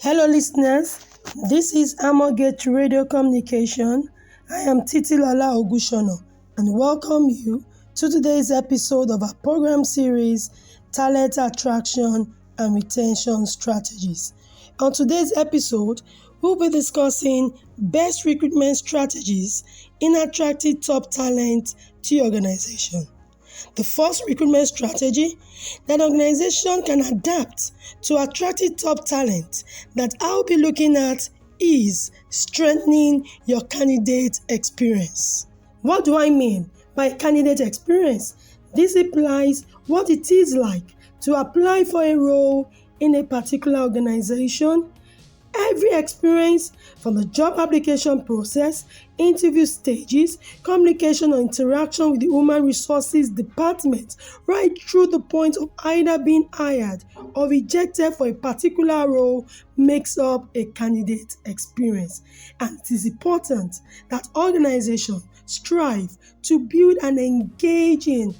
Hello, listeners. This is Amogate Radio Communication. I am Titilola Ogushono and welcome you to today's episode of our program series, Talent Attraction and Retention Strategies. On today's episode, we'll be discussing best recruitment strategies in attracting top talent to your organization. The first recruitment strategy that an organization can adapt to attracting top talent that I'll be looking at is strengthening your candidate experience. What do I mean by candidate experience? This implies what it is like to apply for a role in a particular organization. Every experience from the job application process, interview stages, communication or interaction with the human resources department, right through the point of either being hired or rejected for a particular role makes up a candidate experience. And it is important that organizations strive to build an engaging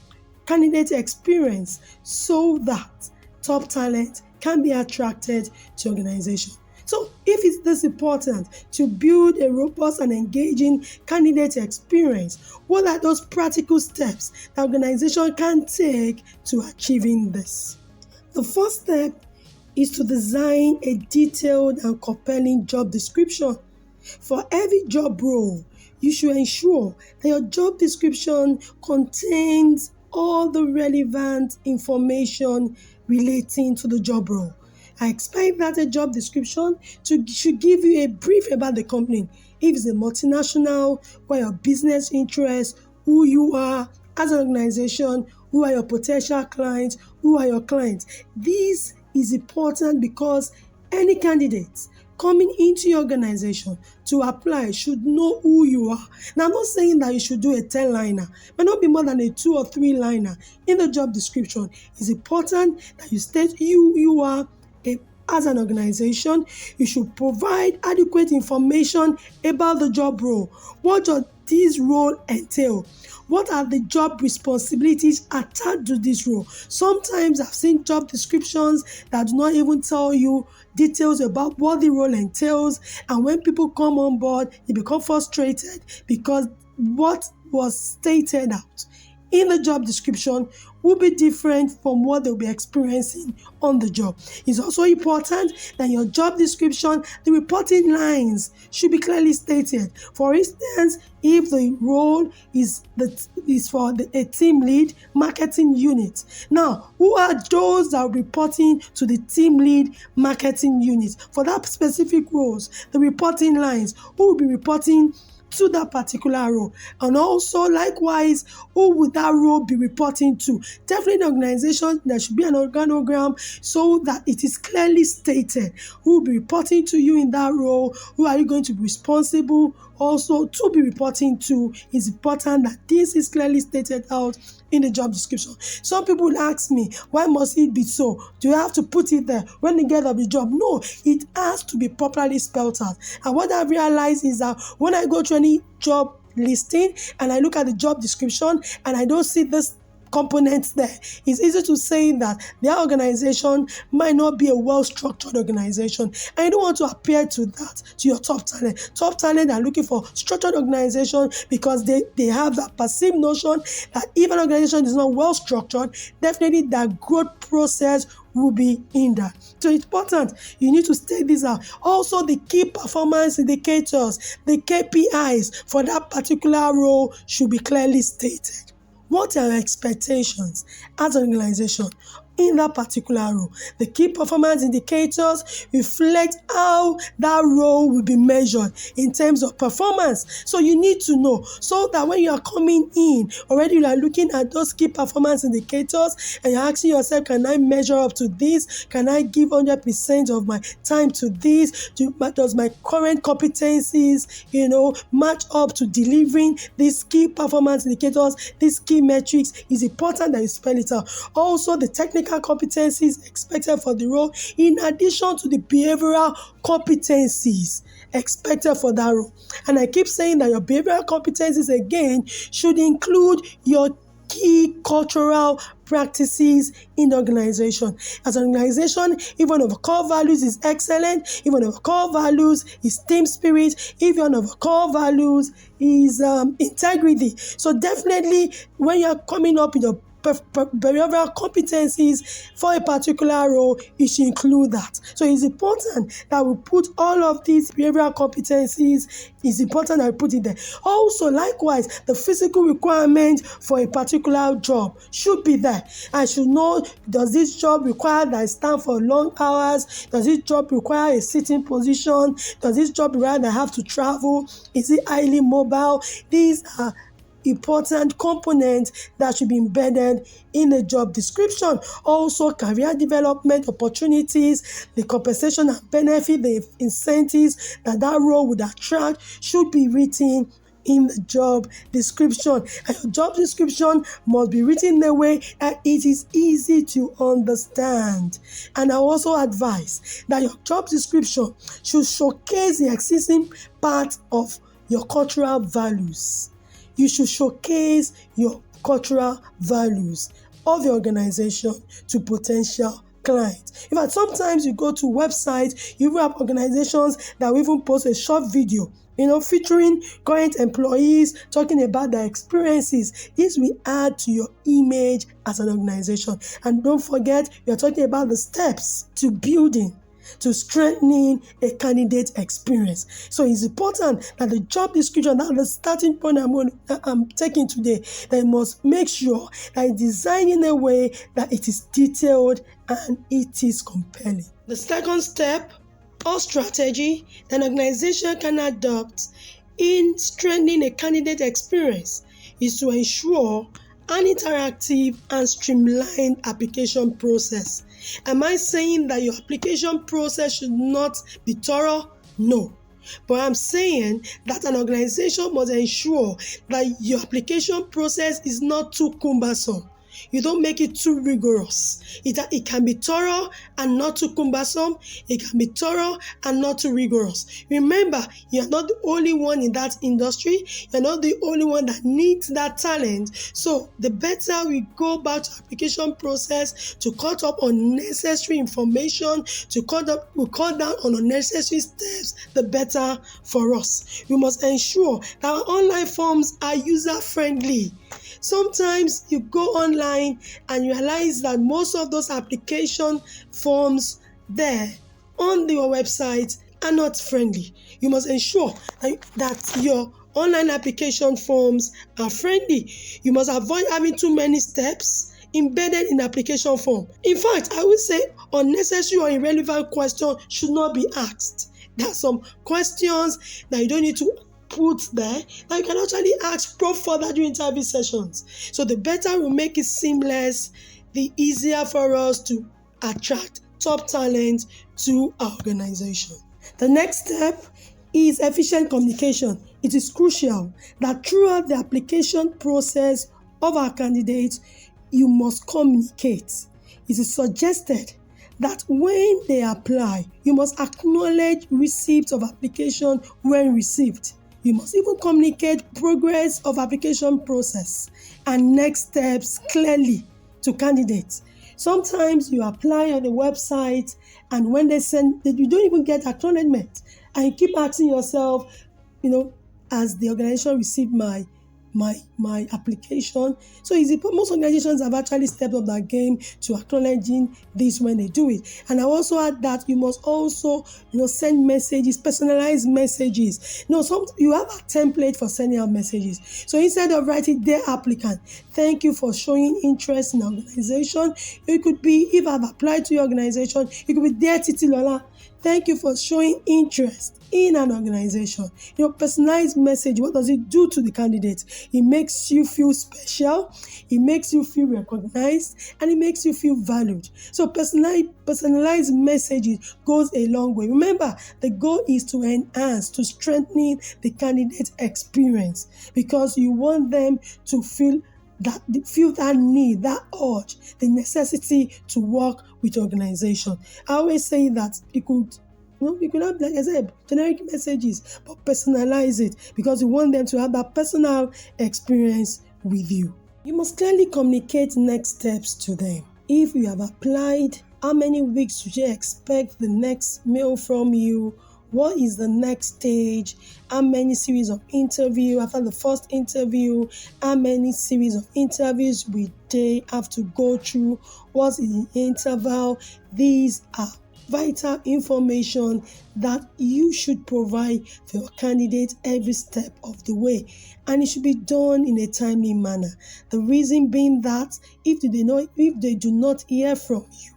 candidate experience so that top talent can be attracted to organization. So if it's this important to build a robust and engaging candidate experience, what are those practical steps the organization can take to achieving this? The first step is to design a detailed and compelling job description. For every job role, you should ensure that your job description contains all the relevant information relating to the job role. I expect that a job description should give you a brief about the company. If it's a multinational, what are your business interests, who you are as an organization, who are your potential clients, who are your clients. This is important because any candidates coming into your organization to apply should know who you are. Now, I'm not saying that you should do a 10-liner, but not be more than a 2 or 3-liner in the job description. It's important that you state who you are. As an organization, you should provide adequate information about the job role. What does this role entail? What are the job responsibilities attached to this role? Sometimes I've seen job descriptions that do not even tell you details about what the role entails, and when people come on board, they become frustrated because what was stated out in the job description will be different from what they'll be experiencing on the job. It's also important that your job description, the reporting lines should be clearly stated. For instance, if the role is for a team lead marketing unit. Now, who are those that are reporting to the team lead marketing unit? For that specific roles, the reporting lines, who will be reporting to that particular role, and also likewise who would that role be reporting to. Definitely in the organization there should be an organogram so that it is clearly stated who will be reporting to you in that role, who are you going to be responsible also to be reporting to. It's important that this is clearly stated out in the job description. Some people will ask me, why must it be so? Do you have to put it there when they get the job? No, it has to be properly spelled out. And what I've realized is that when I go to any job listing and I look at the job description and I don't see this components there, it's easy to say that their organization might not be a well-structured organization, and you don't want to appear to that to your top talent. Top talent are looking for structured organization because they have that perceived notion that if an organization is not well-structured, definitely that growth process will be hindered. So it's important you need to state this out. Also, the key performance indicators, the KPIs for that particular role should be clearly stated. What are your expectations as an organization in that particular role? The key performance indicators reflect how that role will be measured in terms of performance. So you need to know so that when you are coming in, already you are looking at those key performance indicators and you're asking yourself, can I measure up to this? Can I give 100% of my time to this? Does my current competencies, match up to delivering these key performance indicators, these key metrics? It's important that you spell it out. Also, the technical competencies expected for the role, in addition to the behavioral competencies expected for that role. And I keep saying that your behavioral competencies again should include your key cultural practices in the organization. As an organization, if one of our core values is excellent, if one of our core values is team spirit, if one of our core values is integrity. So definitely when you're coming up with your behavioral competencies for a particular role, it should include that. So it's important that we put all of these behavioral competencies, it's important that we put it there. Also, likewise, the physical requirement for a particular job should be there. I should know, does this job require that I stand for long hours? Does this job require a sitting position? Does this job require that I have to travel? Is it highly mobile? These are important components that should be embedded in the job description. Also, career development opportunities, the compensation and benefit, the incentives that role would attract should be written in the job description. And your job description must be written in a way that it is easy to understand. And I also advise that your job description should showcase the existing part of your cultural values. You should showcase your cultural values of your organization to potential clients. In fact, sometimes you go to websites, you even have organizations that will even post a short video, featuring current employees talking about their experiences. This will add to your image as an organization. And don't forget, you're talking about the steps to building, to strengthening a candidate experience. So it's important that the job description, that's the starting point I'm taking today, that you must make sure that it's designed in a way that it is detailed and it is compelling. The second step or strategy an organization can adopt in strengthening a candidate experience is to ensure an interactive and streamlined application process. Am I saying that your application process should not be thorough? No. But I'm saying that an organization must ensure that your application process is not too cumbersome. You don't make it too rigorous. It can be thorough and not too cumbersome. It can be thorough and not too rigorous. Remember, you're not the only one in that industry. You're not the only one that needs that talent. So the better we go about the application process to cut up unnecessary information, we cut down on unnecessary steps, the better for us. We must ensure that our online forms are user-friendly. Sometimes you go online and you realize that most of those application forms there on your website are not friendly. You must ensure that your online application forms are friendly. You must avoid having too many steps embedded in the application form. In fact, I would say unnecessary or irrelevant questions should not be asked. There are some questions that you don't need to put there that you can actually ask further during interview sessions. So the better we make it seamless, the easier for us to attract top talent to our organization. The next step is efficient communication. It is crucial that throughout the application process of our candidates, you must communicate. It is suggested that when they apply, you must acknowledge receipt of application when received. You must even communicate progress of application process and next steps clearly to candidates. Sometimes you apply on the website and when they send, you don't even get acknowledgement. And you keep asking yourself, has the organization received my application? So most organizations have actually stepped up their game to acknowledging this when they do it. And I also add that you must also send messages, personalized messages. You have a template for sending out messages. So instead of writing "Dear applicant, thank you for showing interest in our organization," it could be, if I've applied to your organization, it could be "Dear Titilola, thank you for showing interest in an organization." Personalized message, what does it do to the candidate? It makes you feel special, it makes you feel recognized, and it makes you feel valued. So personalized messages goes a long way. Remember, the goal is to enhance, to strengthen the candidate experience, because you want them to feel that need, that urge, the necessity to work with your organization. I always say that you could have, like I said, generic messages, but personalize it because you want them to have that personal experience with you. You must clearly communicate next steps to them. If you have applied, how many weeks should you expect the next mail from you? What is the next stage? How many series of interview after the first interview? How many series of interviews will they have to go through? What is the interval? These are vital information that you should provide for your candidate every step of the way, and it should be done in a timely manner. The reason being that if they do not hear from you,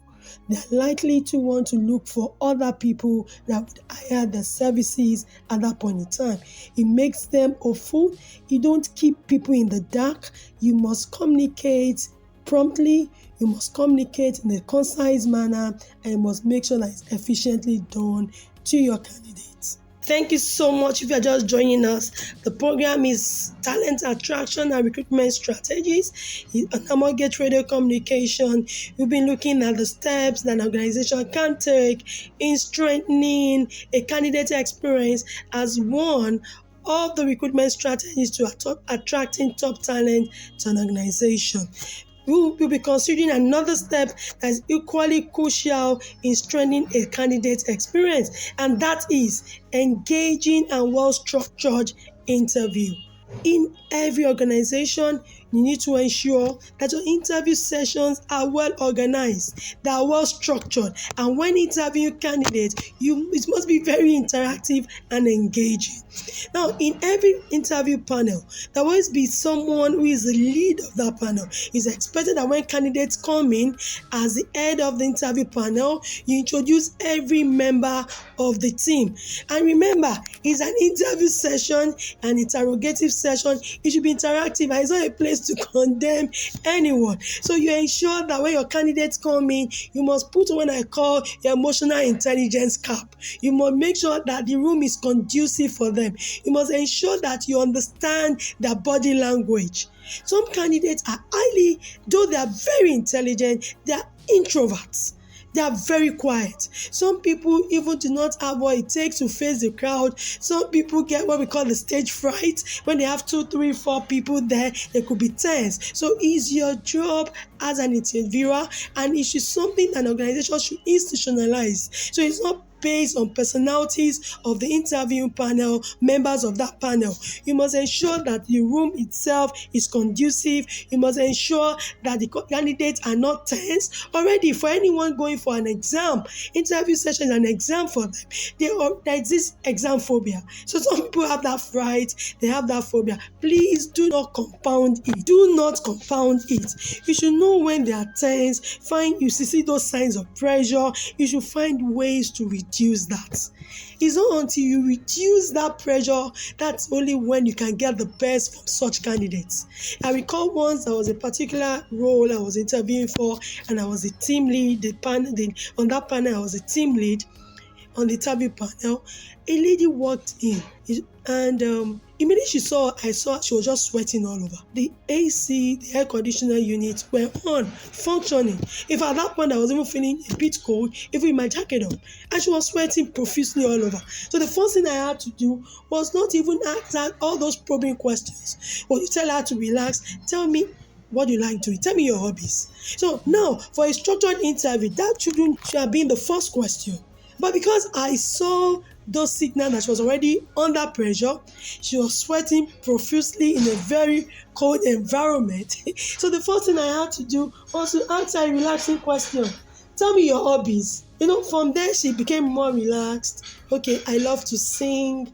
they are likely to want to look for other people that would hire their services at that point in time. It makes them hopeful. You don't keep people in the dark. You must communicate promptly, you must communicate in a concise manner, and you must make sure that it's efficiently done to your candidates. Thank you so much if you are just joining us. The program is Talent Attraction and Recruitment Strategies on Amogate Radio Communication. We've been looking at the steps that an organization can take in strengthening a candidate experience as one of the recruitment strategies to attracting top talent to an organization. We will be considering another step that is equally crucial in strengthening a candidate experience, and that is engaging and well-structured interview. In every organization, you need to ensure that your interview sessions are well organized, they are well structured, and when interviewing candidates, it must be very interactive and engaging. Now, in every interview panel, there will always be someone who is the lead of that panel. It's expected that when candidates come in as the head of the interview panel, you introduce every member of the team. And remember, it's an interview session, an interrogative session. It should be interactive, and it's not a place to condemn anyone. So you ensure that when your candidates come in, you must put what I call your emotional intelligence cap. You must make sure that the room is conducive for them. You must ensure that you understand their body language. Some candidates are though they are very intelligent, they are introverts. They are very quiet. Some people even do not have what it takes to face the crowd. Some people get what we call the stage fright. When they have 2, 3, 4 people there, they could be tense. So it's your job as an interviewer, and it is something an organization should institutionalize. So it's not based on personalities of the interviewing panel, members of that panel. You must ensure that the room itself is conducive. You must ensure that the candidates are not tense. Already, for anyone going for an exam, interview session is an exam for them. There exists exam phobia. So some people have that fright, they have that phobia. Please do not compound it. Do not compound it. You should know when they are tense. You see those signs of pressure. You should find ways to reduce that. It's not until you reduce that pressure that's only when you can get the best from such candidates. I recall once there was a particular role I was interviewing for, and I was a team lead. On that panel, I was a team lead on the interview panel. A lady walked in, and immediately I saw she was just sweating all over. The AC, the air conditioner units were on, functioning. If at that point I was even feeling a bit cold, even with my jacket on, and she was sweating profusely all over. So the first thing I had to do was not even ask her all those probing questions, but you tell her to relax. Tell me what you like doing. Tell me your hobbies. So now, for a structured interview, that should have been the first question. But because I saw those signals that she was already under pressure, she was sweating profusely in a very cold environment. So the first thing I had to do was to ask her a relaxing question. Tell me your hobbies. From there she became more relaxed. Okay, I love to sing.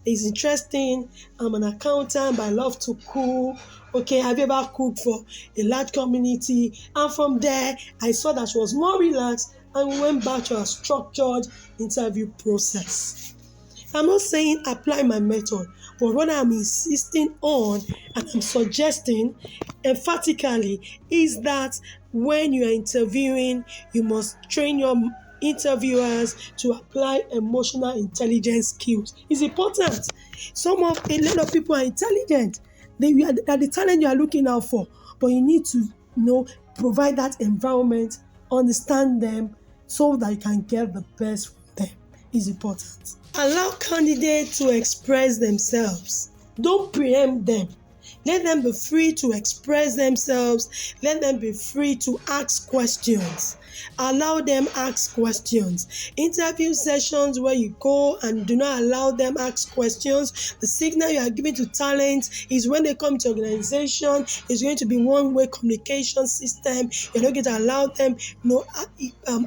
It's interesting. I'm an accountant, but I love to cook. Okay, have you ever cooked for a large community? And from there, I saw that she was more relaxed, and we went back to a structured interview process. I'm not saying apply my method, but what I'm insisting on and I'm suggesting emphatically is that when you are interviewing, you must train your interviewers to apply emotional intelligence skills. It's important. A lot of people are intelligent. They are the talent you are looking out for, but you need to provide that environment, understand them, so that you can get the best from them. Is important. Allow candidates to express themselves. Don't preempt them. Let them be free to express themselves. Let them be free to ask questions. Allow them ask questions. Interview sessions where you go and do not allow them ask questions. The signal you are giving to talent is when they come to organization, it's going to be one-way communication system. You're not going to allow them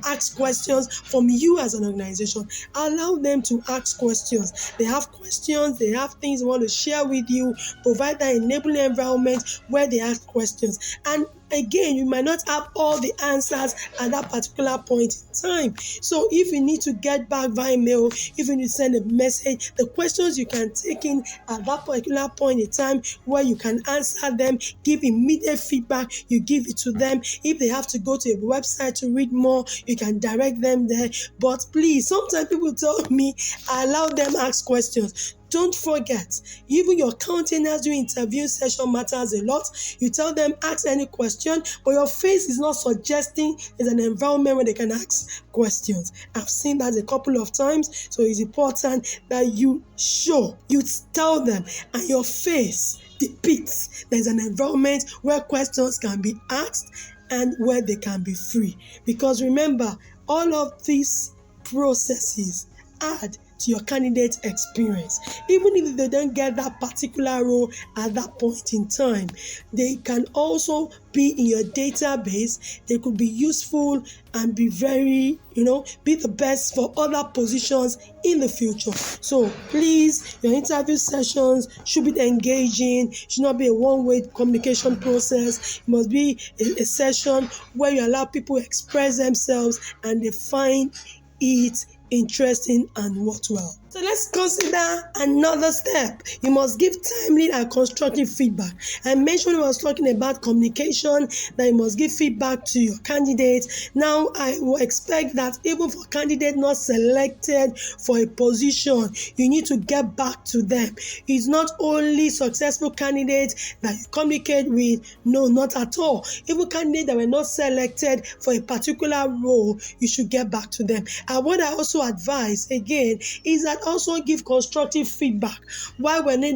ask questions from you as an organization. Allow them to ask questions. They have questions, they have things they want to share with you. Provide that enabling environment where they ask questions. And again, you might not have all the answers at that particular point in time. So if you need to get back via mail, if you need to send a message, the questions you can take in at that particular point in time where you can answer them, give immediate feedback, you give it to them. If they have to go to a website to read more, you can direct them there. But please, sometimes people tell me, I allow them ask questions. Don't forget, even your countenance during interview session matters a lot. You tell them, ask any question, but your face is not suggesting there's an environment where they can ask questions. I've seen that a couple of times, so it's important that you tell them, and your face depicts there's an environment where questions can be asked and where they can be free. Because remember, all of these processes add to your candidate experience. Even if they don't get that particular role at that point in time, they can also be in your database. They could be useful and be very, be the best for other positions in the future. So please, your interview sessions should be engaging, should not be a one-way communication process. It must be a session where you allow people to express themselves and they find it interesting and worthwhile. So let's consider another step. You must give timely and constructive feedback. I mentioned when I was talking about communication that you must give feedback to your candidate. Now I will expect that even for candidates not selected for a position, you need to get back to them. It's not only successful candidates that you communicate with. No, not at all. Even candidates that were not selected for a particular role, you should get back to them. And what I also advise again is that also give constructive feedback. Why were they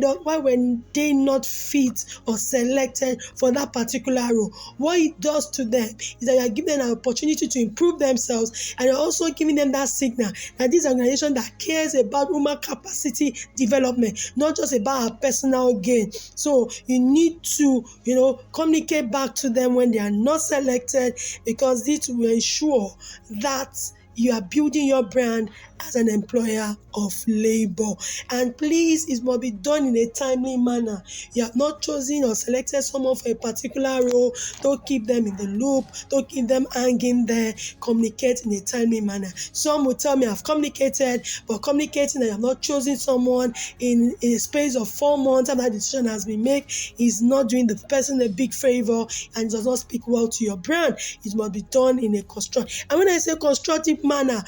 not fit or selected for that particular role? What it does to them is that you are giving them an opportunity to improve themselves, and you're also giving them that signal that this organization that cares about human capacity development, not just about our personal gain. So you need to, communicate back to them when they are not selected, because this will ensure that you are building your brand as an employer of labor. And please, it must be done in a timely manner. You have not chosen or selected someone for a particular role. Don't keep them in the loop. Don't keep them hanging there. Communicate in a timely manner. Some will tell me I've communicated, but communicating that I have not chosen someone in a space of 4 months after that decision has been made is not doing the person a big favor and does not speak well to your brand. It must be done in a constructive. And when I say constructive manner,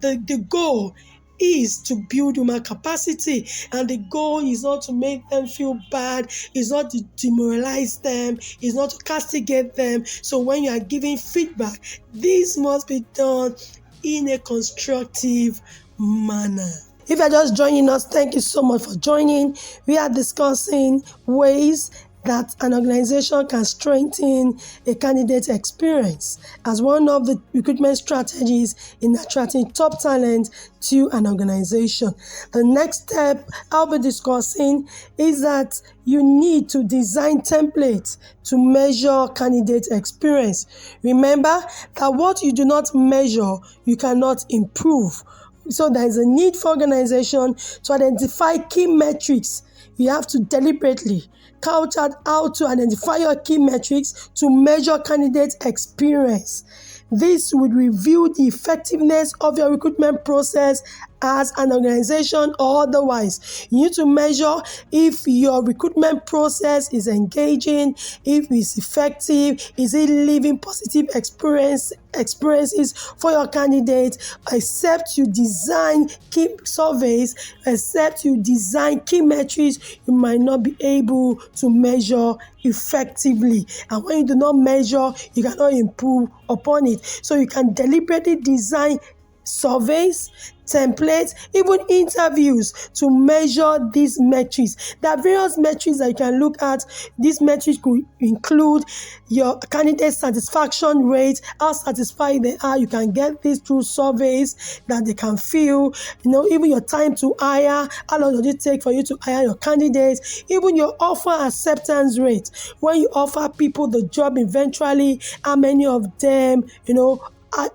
the goal is to build human capacity, and the goal is not to make them feel bad, is not to demoralize them, is not to castigate them. So when you are giving feedback, this must be done in a constructive manner. If you're just joining us, thank you so much for joining. We are discussing ways that an organization can strengthen a candidate experience as one of the recruitment strategies in attracting top talent to an organization. The next step I'll be discussing is that you need to design templates to measure candidate experience. Remember that what you do not measure, you cannot improve. So there is a need for organization to identify key metrics. You have to deliberately couch out how to identify your key metrics to measure candidate experience. This would reveal the effectiveness of your recruitment process as an organization or otherwise. You need to measure if your recruitment process is engaging, if it's effective, is it leaving positive experiences for your candidate. Except you design key surveys, except you design key metrics, you might not be able to measure effectively. And when you do not measure, you cannot improve upon it. So you can deliberately design surveys, templates, even interviews to measure these metrics. There are various metrics that you can look at. These metrics could include your candidate satisfaction rate, how satisfied they are. You can get this through surveys that they can fill. Even your time to hire, how long does it take for you to hire your candidates, even your offer acceptance rate. When you offer people the job eventually, how many of them,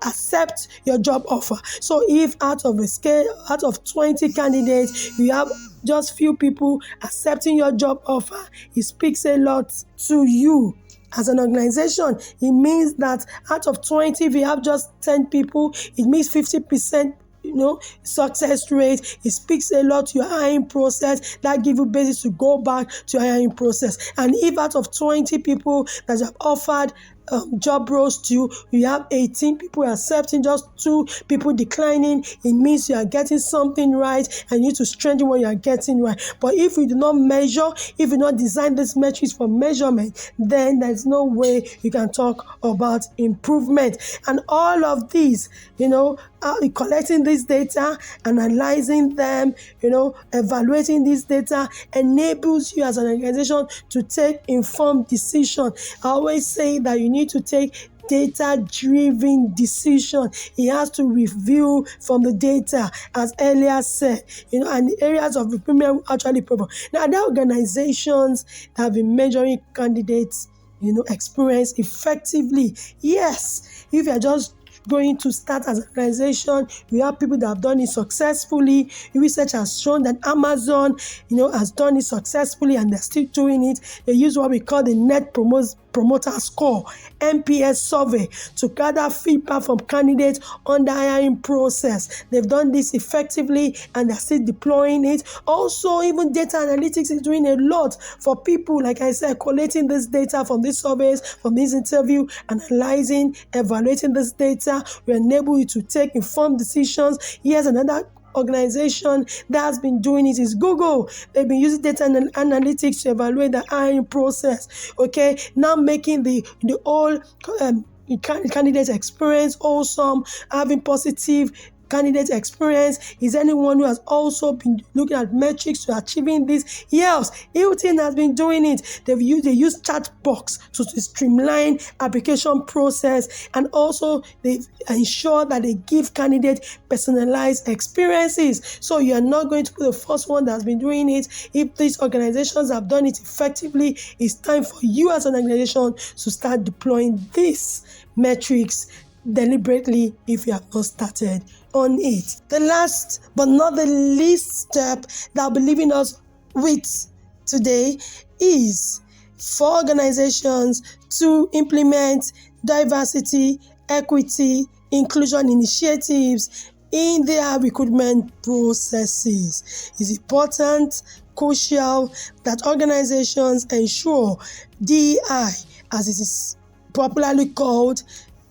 accept your job offer. So if out of 20 candidates, you have just few people accepting your job offer, it speaks a lot to you. As an organization, it means that out of 20, if you have just 10 people, it means 50% success rate. It speaks a lot to your hiring process. That gives you basis to go back to your hiring process. And if out of 20 people that you have offered job roles to, you have 18 people accepting, just 2 people declining, it means you are getting something right and you need to strengthen what you are getting right. But if we do not measure, if we do not design these metrics for measurement, then there's no way you can talk about improvement. And all of these, collecting this data, analyzing them, evaluating this data enables you as an organization to take informed decision. I always say that you need to take data-driven decision. It has to review from the data, as earlier said, and the areas of improvement actually proven. Now, there are organizations that have been measuring candidates, experience effectively. Yes, if you're just going to start as an organization, we have people that have done it successfully. Research has shown that Amazon, has done it successfully and they're still doing it. They use what we call the Net Promoter Score, NPS survey, to gather feedback from candidates on the hiring process. They've done this effectively and they're still deploying it. Also, even data analytics is doing a lot for people, like I said, collating this data from these surveys, from this interview, analyzing, evaluating this data will enable you to take informed decisions. Here's another organization that has been doing it is Google. They've been using data analytics to evaluate the hiring process. Okay, now making the whole candidate experience awesome, having positive candidate experience. Is anyone who has also been looking at metrics to achieving this? Yes, Hilton has been doing it. They use Chatbox to streamline application process, and also they ensure that they give candidates personalized experiences. So you are not going to be the first one that has been doing it. If these organizations have done it effectively, it's time for you as an organization to start deploying these metrics deliberately if you have not started on it. The last but not the least step that I'll be leaving us with today is for organizations to implement diversity, equity, inclusion initiatives in their recruitment processes. It's important, crucial that organizations ensure DEI, as it is popularly called,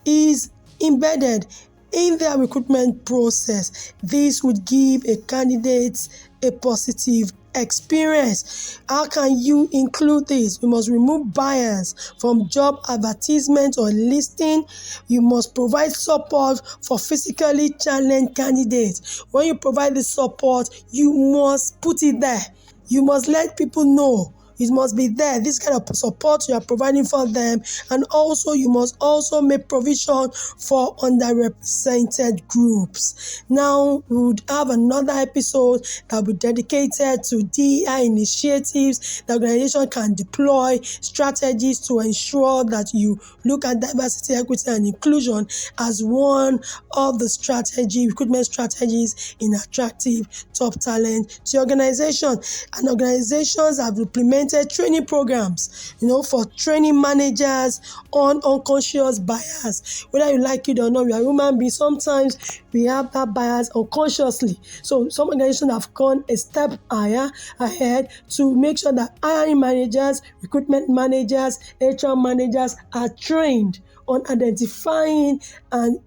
is embedded in their recruitment process. This would give a candidate a positive experience. How can you include this? You must remove bias from job advertisement or listing. You must provide support for physically challenged candidates. When you provide the support, you must put it there. You must let people know. It must be there, this kind of support you are providing for them. And also, you must also make provision for underrepresented groups. Now, we would have another episode that will be dedicated to DEI initiatives. The organization can deploy strategies to ensure that you look at diversity, equity, and inclusion as one of the recruitment strategies in attractive top talent to your organization. And organizations have implemented training programs, for training managers on unconscious bias. Whether you like it or not, we are human beings. Sometimes we have that bias unconsciously. So some organizations have gone a step ahead to make sure that hiring managers, recruitment managers, HR managers are trained on identifying and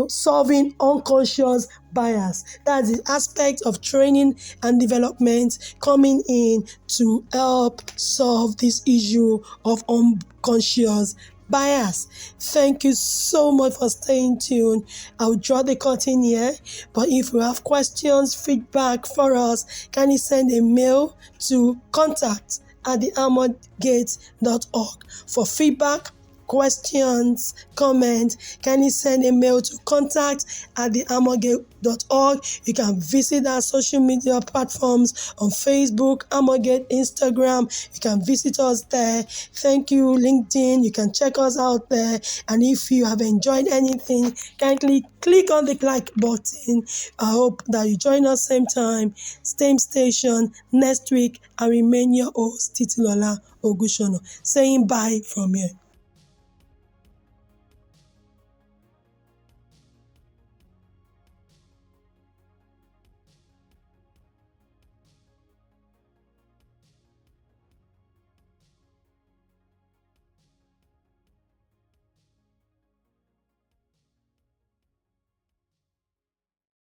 solving unconscious bias. That's the aspect of training and development coming in to help solve this issue of unconscious bias. Thank you so much for staying tuned. I'll draw the curtain here, but if you have questions, feedback for us, can you send a mail to contact@thearmoredgate.org for feedback, questions, comments. Can you send a mail to contact@thearmoregate.org? You can visit our social media platforms on Facebook, Armorgate, Instagram. You can visit us there. Thank you, LinkedIn. You can check us out there. And if you have enjoyed anything, kindly click on the like button. I hope that you join us same time, same station next week. I remain your host, Titilola Ogushono, saying bye from here.